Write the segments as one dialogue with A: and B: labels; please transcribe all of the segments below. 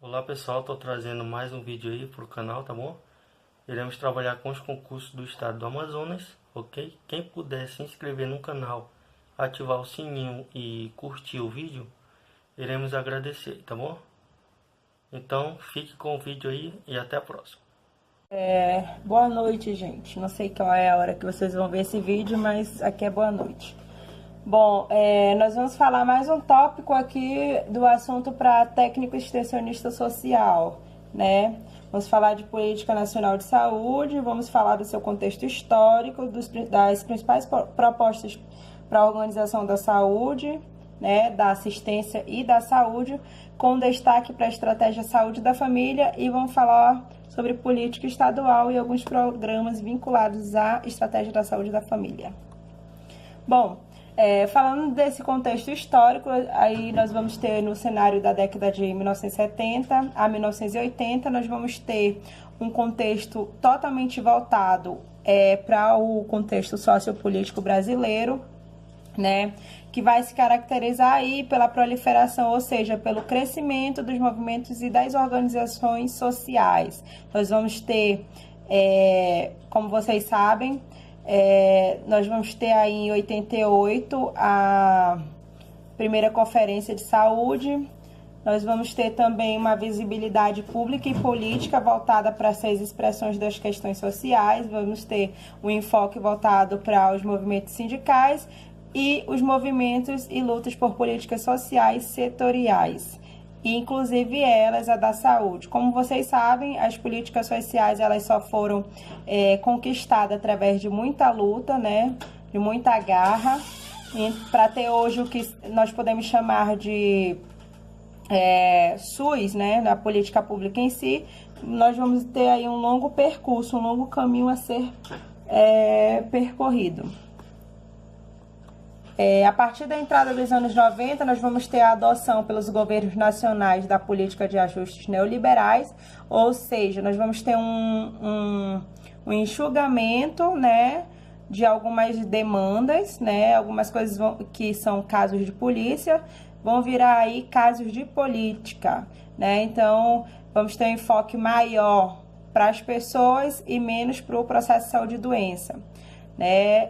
A: Olá pessoal, estou trazendo mais um vídeo aí para o canal, tá bom? Iremos trabalhar com os concursos do estado do Amazonas, ok? Quem puder se inscrever no canal, ativar o sininho e curtir o vídeo, iremos agradecer, tá bom? Então fique com o vídeo aí e até a próxima.
B: Boa noite, gente. Não sei qual é a hora que vocês vão ver esse vídeo, mas aqui é boa noite. Bom, nós vamos falar mais um tópico aqui do assunto para técnico extensionista social, né? Vamos falar de política nacional de saúde, vamos falar do seu contexto histórico, das principais propostas para a organização da saúde, né, da assistência e da saúde, com destaque para a estratégia saúde da família, e vamos falar sobre política estadual e alguns programas vinculados à estratégia da saúde da família. Bom, falando desse contexto histórico, aí nós vamos ter no cenário da década de 1970 a 1980, nós vamos ter um contexto totalmente voltado para o contexto sociopolítico brasileiro, né, que vai se caracterizar aí pela proliferação, ou seja, pelo crescimento dos movimentos e das organizações sociais. Nós vamos ter, como vocês sabem, nós vamos ter aí em 88 a primeira conferência de saúde. Nós vamos ter também uma visibilidade pública e política voltada para as expressões das questões sociais. Vamos ter um enfoque voltado para os movimentos sindicais e os movimentos e lutas por políticas sociais setoriais, e inclusive elas, a da saúde. Como vocês sabem, as políticas sociais elas só foram conquistadas através de muita luta, né, de muita garra, para ter hoje o que nós podemos chamar de SUS, né, na política pública em si. Nós vamos ter aí um longo percurso, um longo caminho a ser percorrido. A partir da entrada dos anos 90, nós vamos ter a adoção pelos governos nacionais da política de ajustes neoliberais, ou seja, nós vamos ter um enxugamento, né, de algumas demandas, né, algumas coisas que são casos de polícia, vão virar aí casos de política, né, então vamos ter um enfoque maior para as pessoas e menos para o processo de saúde e doença.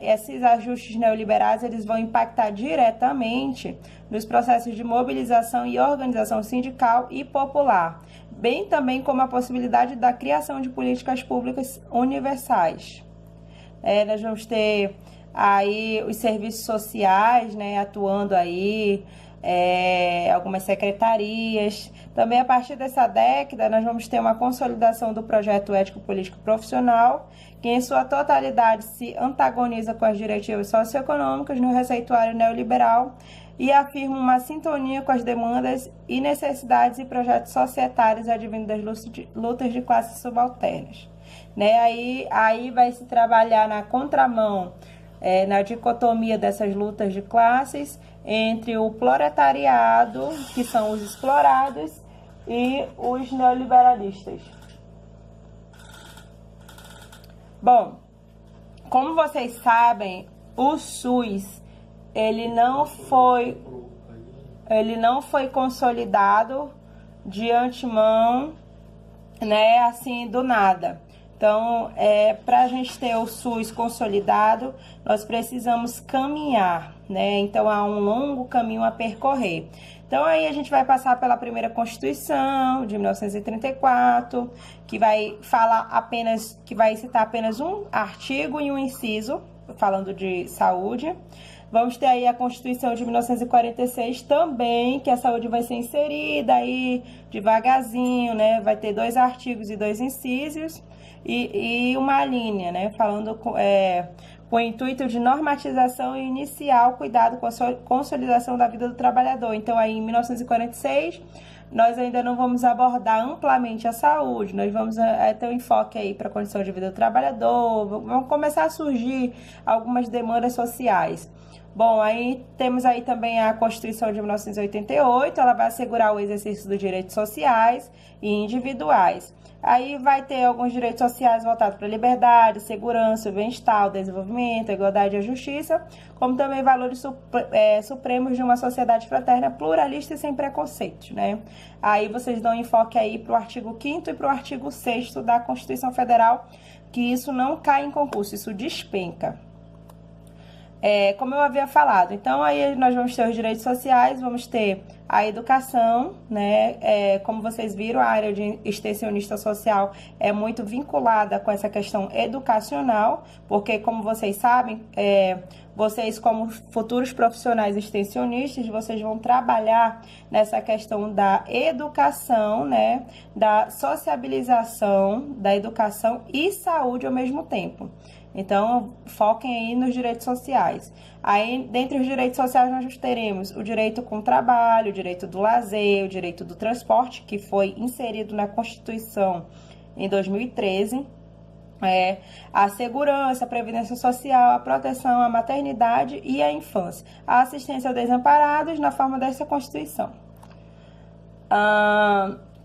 B: Esses ajustes neoliberais eles vão impactar diretamente nos processos de mobilização e organização sindical e popular, bem também como a possibilidade da criação de políticas públicas universais. Nós vamos ter aí os serviços sociais, né, atuando aí, algumas secretarias. Também a partir dessa década nós vamos ter uma consolidação do projeto ético político profissional, que em sua totalidade se antagoniza com as diretivas socioeconômicas no receituário neoliberal e afirma uma sintonia com as demandas e necessidades e projetos societários advindos das lutas de classes subalternas. Aí vai se trabalhar na contramão, na dicotomia dessas lutas de classes entre o proletariado, que são os explorados, e os neoliberalistas. Bom, como vocês sabem, o SUS ele não foi consolidado de antemão, né, assim do nada. Então, para a gente ter o SUS consolidado, nós precisamos caminhar, né? Então, há um longo caminho a percorrer. Então, aí a gente vai passar pela primeira Constituição de 1934, que vai citar apenas um artigo e um inciso, falando de saúde. Vamos ter aí a Constituição de 1946 também, que a saúde vai ser inserida aí devagarzinho, né? Vai ter 2 artigos e 2 incisos e uma linha, né? Falando com o intuito de normatização e inicial cuidado com a consolidação da vida do trabalhador. Então, aí em 1946, nós ainda não vamos abordar amplamente a saúde, nós vamos ter um enfoque aí para a condição de vida do trabalhador, vão começar a surgir algumas demandas sociais. Bom, aí temos aí também a Constituição de 1988, ela vai assegurar o exercício dos direitos sociais e individuais. Aí vai ter alguns direitos sociais voltados para a liberdade, segurança, o bem-estar, o desenvolvimento, a igualdade e a justiça, como também valores supremos de uma sociedade fraterna, pluralista e sem preconceitos, né? Aí vocês dão enfoque aí para o artigo 5º e para o artigo 6º da Constituição Federal, que isso não cai em concurso, isso despenca. Como eu havia falado, então aí nós vamos ter os direitos sociais, vamos ter a educação, né? Como vocês viram, a área de extensionista social é muito vinculada com essa questão educacional, porque como vocês sabem, vocês como futuros profissionais extensionistas, vocês vão trabalhar nessa questão da educação, né? Da sociabilização, da educação e saúde ao mesmo tempo. Então, foquem aí nos direitos sociais. Aí, dentre os direitos sociais, nós teremos o direito com trabalho, o direito do lazer, o direito do transporte, que foi inserido na Constituição em 2013, a segurança, a previdência social, a proteção, a maternidade e a infância, a assistência aos desamparados na forma dessa Constituição.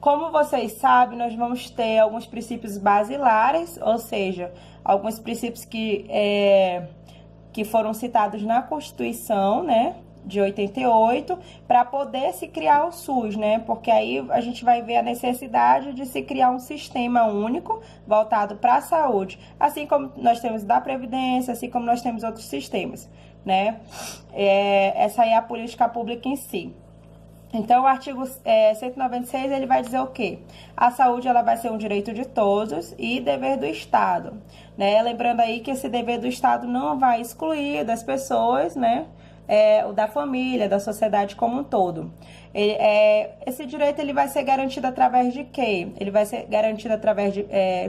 B: Como vocês sabem, nós vamos ter alguns princípios basilares, ou seja, alguns princípios que foram citados na Constituição, né, de 88, para poder se criar o SUS, né, porque aí a gente vai ver a necessidade de se criar um sistema único voltado para a saúde, assim como nós temos da Previdência, assim como nós temos outros sistemas, né, essa aí é a política pública em si. Então, o artigo 196, ele vai dizer o quê? A saúde, ela vai ser um direito de todos e dever do Estado, né? Lembrando aí que esse dever do Estado não vai excluir das pessoas, né? O da família, da sociedade como um todo. Esse direito, ele vai ser garantido através de quê? Ele vai ser garantido através de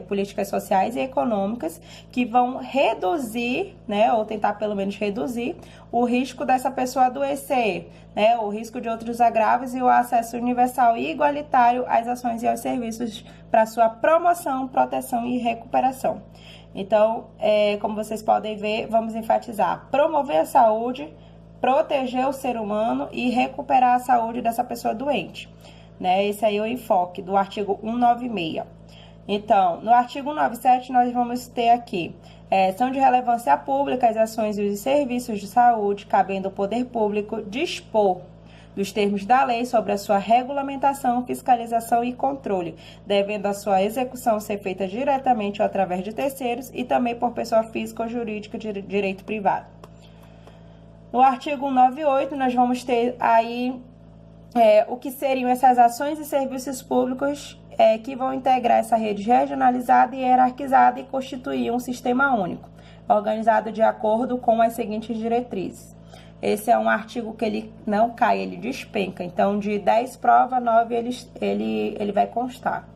B: políticas sociais e econômicas que vão reduzir, né? Ou tentar pelo menos reduzir o risco dessa pessoa adoecer, né? O risco de outros agravos e o acesso universal e igualitário às ações e aos serviços para sua promoção, proteção e recuperação. Então, como vocês podem ver, vamos enfatizar: promover a saúde, proteger o ser humano e recuperar a saúde dessa pessoa doente, né? Esse aí é o enfoque do artigo 196. Então, no artigo 197, nós vamos ter aqui: são de relevância pública as ações e os serviços de saúde, cabendo ao poder público dispor dos termos da lei sobre a sua regulamentação, fiscalização e controle, devendo a sua execução ser feita diretamente ou através de terceiros e também por pessoa física ou jurídica de direito privado. No artigo 198, nós vamos ter aí o que seriam essas ações e serviços públicos que vão integrar essa rede regionalizada e hierarquizada e constituir um sistema único, organizado de acordo com as seguintes diretrizes. Esse é um artigo que ele não cai, ele despenca. Então, de 10 provas, 9 ele vai constar.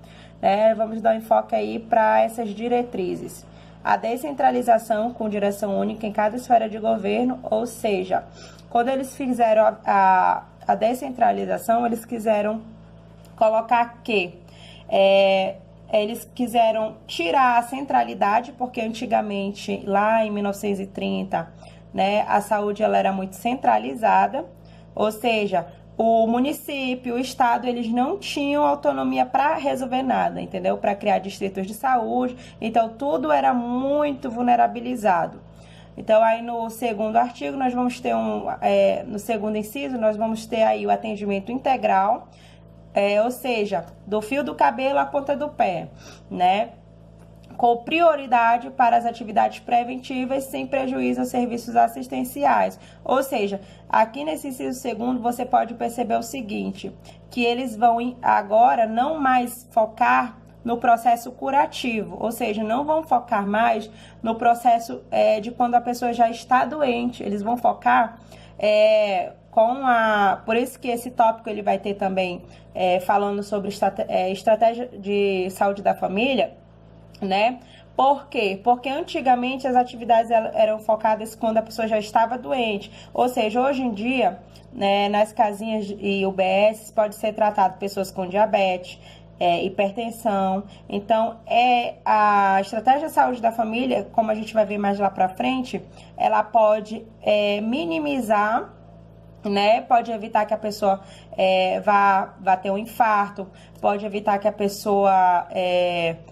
B: Vamos dar um enfoque aí para essas diretrizes. A descentralização com direção única em cada esfera de governo, ou seja, quando eles fizeram a descentralização, eles quiseram colocar que eles quiseram tirar a centralidade, porque antigamente, lá em 1930, né, a saúde ela era muito centralizada, ou seja, o município, o estado, eles não tinham autonomia para resolver nada, entendeu? Para criar distritos de saúde, então tudo era muito vulnerabilizado. Então, aí no segundo artigo, nós vamos ter no segundo inciso, nós vamos ter aí o atendimento integral, ou seja, do fio do cabelo à ponta do pé, né? Com prioridade para as atividades preventivas, sem prejuízo aos serviços assistenciais. Ou seja, aqui nesse inciso segundo, você pode perceber o seguinte, que eles vão agora não mais focar no processo curativo, ou seja, não vão focar mais no processo de quando a pessoa já está doente, eles vão focar por isso que esse tópico ele vai ter também falando sobre estratégia de saúde da família, né? Por quê? Porque antigamente as atividades eram focadas quando a pessoa já estava doente. Ou seja, hoje em dia, né, nas casinhas e UBS pode ser tratado pessoas com diabetes, hipertensão. Então, a estratégia de saúde da família, como a gente vai ver mais lá para frente, ela pode minimizar, né? Pode evitar que a pessoa vá ter um infarto, pode evitar que a pessoa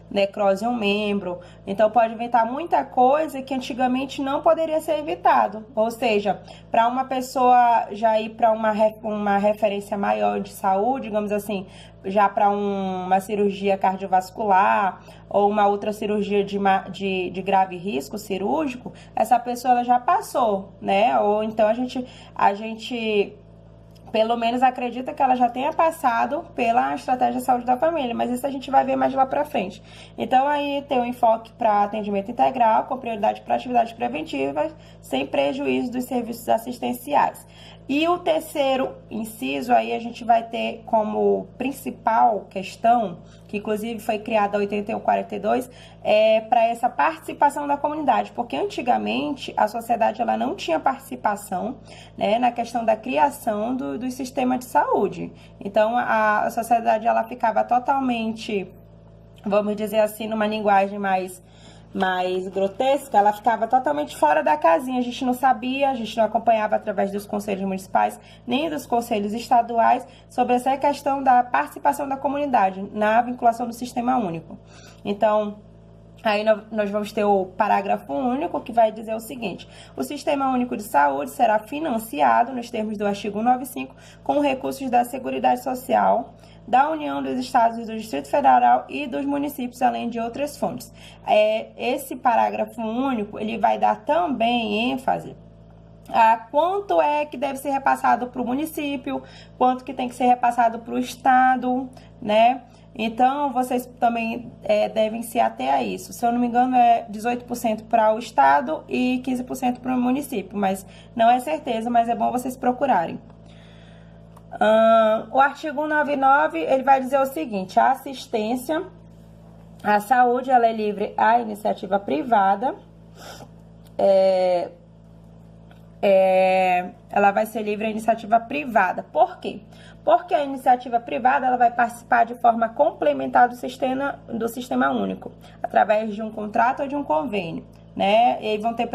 B: necrose um membro. Então, pode evitar muita coisa que antigamente não poderia ser evitado. Ou seja, para uma pessoa já ir para uma referência maior de saúde, digamos assim, já para uma cirurgia cardiovascular ou uma outra cirurgia de grave risco cirúrgico, essa pessoa ela já passou, né? Ou então a gente pelo menos acredita que ela já tenha passado pela estratégia de saúde da família, mas isso a gente vai ver mais lá pra frente. Então, aí tem um enfoque para atendimento integral, com prioridade para atividades preventivas, sem prejuízo dos serviços assistenciais. E o terceiro inciso, aí a gente vai ter como principal questão, que inclusive foi criada a 8142, para essa participação da comunidade, porque antigamente a sociedade ela não tinha participação, né, na questão da criação do sistema de saúde. Então, a sociedade ela ficava totalmente, vamos dizer assim, numa linguagem mais grotesca, ela ficava totalmente fora da casinha. A gente não sabia, a gente não acompanhava através dos conselhos municipais, nem dos conselhos estaduais, sobre essa questão da participação da comunidade na vinculação do sistema único. Então, aí nós vamos ter o parágrafo único, que vai dizer o seguinte: o Sistema Único de Saúde será financiado, nos termos do artigo 195, com recursos da Seguridade Social, da União, dos Estados e do Distrito Federal e dos municípios, além de outras fontes. Esse parágrafo único, ele vai dar também ênfase a quanto é que deve ser repassado para o município, quanto que tem que ser repassado para o Estado, né? Então, vocês também devem se ater a isso. Se eu não me engano, é 18% para o Estado e 15% para o município, mas não é certeza, mas é bom vocês procurarem. O artigo 199, ele vai dizer o seguinte: a assistência à saúde, ela é livre à iniciativa privada, ela vai ser livre à iniciativa privada. Por quê? Porque a iniciativa privada ela vai participar de forma complementar do sistema único, através de um contrato ou de um convênio, né? E aí vão ter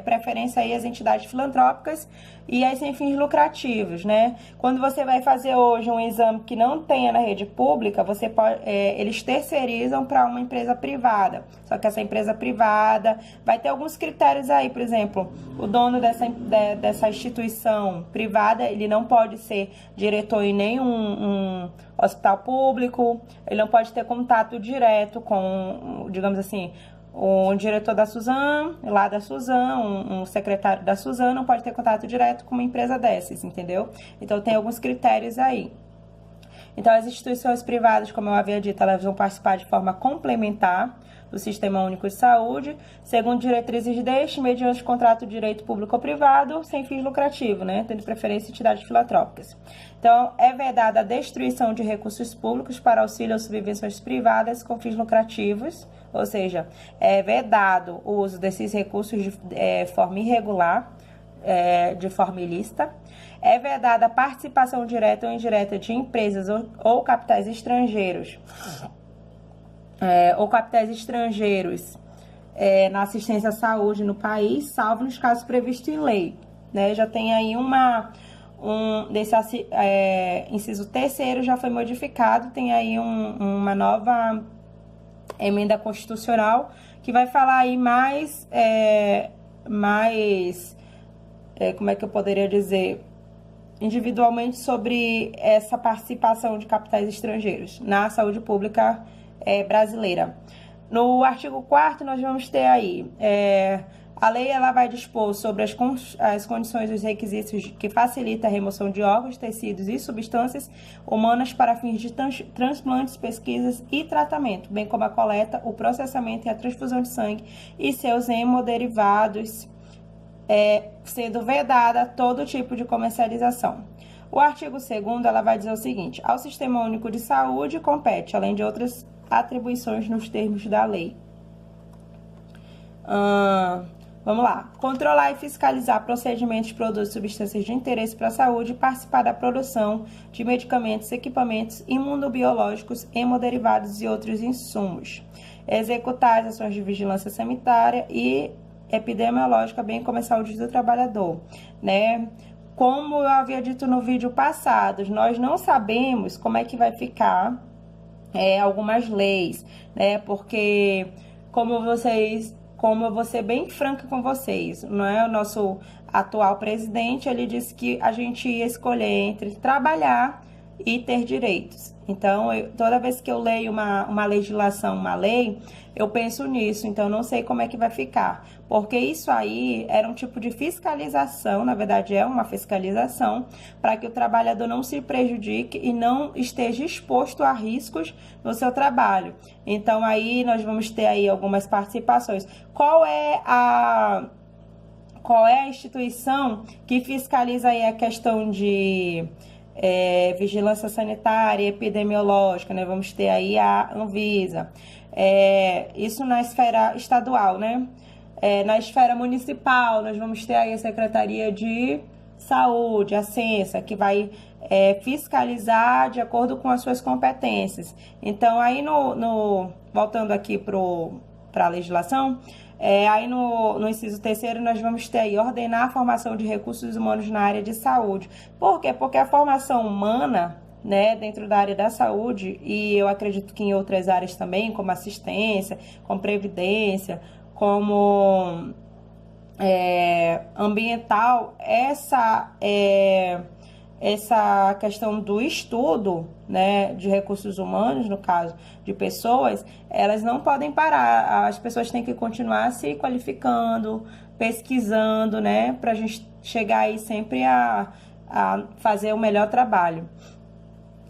B: preferência aí as entidades filantrópicas e as sem fins lucrativos, né? Quando você vai fazer hoje um exame que não tenha na rede pública, você pode, eles terceirizam para uma empresa privada. Só que essa empresa privada vai ter alguns critérios aí, por exemplo, o dono dessa instituição privada, ele não pode ser diretor em nenhum hospital público, ele não pode ter contato direto com, digamos assim, o diretor da Suzano, lá da Suzano, um secretário da Suzano não pode ter contato direto com uma empresa dessas, entendeu? Então, tem alguns critérios aí. Então, as instituições privadas, como eu havia dito, elas vão participar de forma complementar do Sistema Único de Saúde, segundo diretrizes deste, mediante contrato de direito público ou privado, sem fins lucrativos, né? Tendo preferência entidades filantrópicas. Então, é vedada a destruição de recursos públicos para auxílio ou subvenções privadas com fins lucrativos, ou seja, é vedado o uso desses recursos de forma irregular, de forma ilícita. É vedada a participação direta ou indireta de empresas ou capitais estrangeiros, na assistência à saúde no país, salvo nos casos previstos em lei, né? Já tem aí inciso terceiro já foi modificado, tem aí uma nova emenda constitucional que vai falar aí mais, como é que eu poderia dizer, individualmente sobre essa participação de capitais estrangeiros na saúde pública brasileira. No artigo 4º, nós vamos ter aí, a lei ela vai dispor sobre as condições e os requisitos que facilitam a remoção de órgãos, tecidos e substâncias humanas para fins de transplantes, pesquisas e tratamento, bem como a coleta, o processamento e a transfusão de sangue e seus hemoderivados, sendo vedada todo tipo de comercialização. O artigo 2º, ela vai dizer o seguinte: ao Sistema Único de Saúde compete, além de outras atribuições nos termos da lei, Vamos lá. Controlar e fiscalizar procedimentos, produtos e substâncias de interesse para a saúde e participar da produção de medicamentos, equipamentos imunobiológicos, hemoderivados e outros insumos. Executar as ações de vigilância sanitária e epidemiológica, bem como a saúde do trabalhador, né? Como eu havia dito no vídeo passado, nós não sabemos como é que vai ficar algumas leis, né? Porque, como eu vou ser bem franca com vocês, não é? O nosso atual presidente, ele disse que a gente ia escolher entre trabalhar e ter direitos. Então, toda vez que eu leio uma legislação, uma lei, eu penso nisso. Então, não sei como é que vai ficar. Porque isso aí era um tipo de fiscalização, na verdade é uma fiscalização, para que o trabalhador não se prejudique e não esteja exposto a riscos no seu trabalho. Então, aí nós vamos ter aí algumas participações. Qual é a instituição que fiscaliza aí a questão de vigilância sanitária e epidemiológica, né? Vamos ter aí a Anvisa. Isso na esfera estadual, né? Na esfera municipal, nós vamos ter aí a Secretaria de Saúde, a Censa, que vai fiscalizar de acordo com as suas competências. Então, aí voltando aqui para a legislação, aí no inciso 3º, nós vamos ter aí ordenar a formação de recursos humanos na área de saúde. Por quê? Porque a formação humana, né, dentro da área da saúde, e eu acredito que em outras áreas também, como assistência, como previdência, como ambiental, essa questão do estudo, né, de recursos humanos, no caso de pessoas, elas não podem parar. As pessoas têm que continuar se qualificando, pesquisando, né, para a gente chegar aí sempre a fazer o melhor trabalho.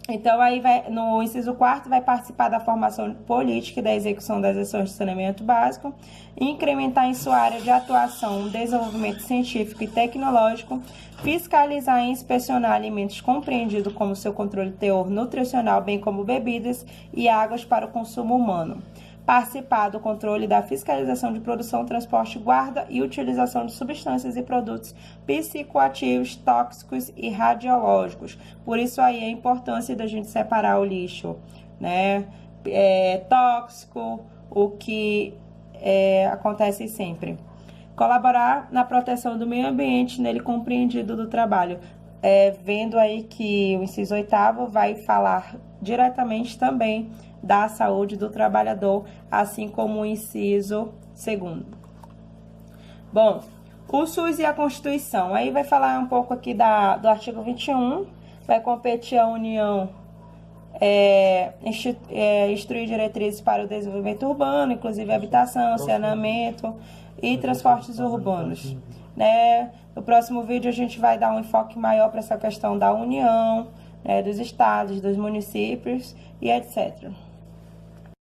B: Então, aí no inciso 4º, vai participar da formação política e da execução das ações de saneamento básico, incrementar em sua área de atuação o desenvolvimento científico e tecnológico, fiscalizar e inspecionar alimentos compreendidos como seu controle teor nutricional, bem como bebidas e águas para o consumo humano. Participar do controle da fiscalização de produção, transporte, guarda e utilização de substâncias e produtos psicoativos, tóxicos e radiológicos. Por isso aí a importância da gente separar o lixo, né, tóxico, o que acontece sempre. Colaborar na proteção do meio ambiente, nele compreendido do trabalho. Vendo aí que o inciso 8º vai falar diretamente também da saúde do trabalhador, assim como o inciso 2º. Bom, o SUS e a Constituição. Aí vai falar um pouco aqui do artigo 21, vai competir a União instruir diretrizes para o desenvolvimento urbano, inclusive habitação, saneamento e transportes urbanos, né? No próximo vídeo a gente vai dar um enfoque maior para essa questão da União, dos estados, dos municípios e etc.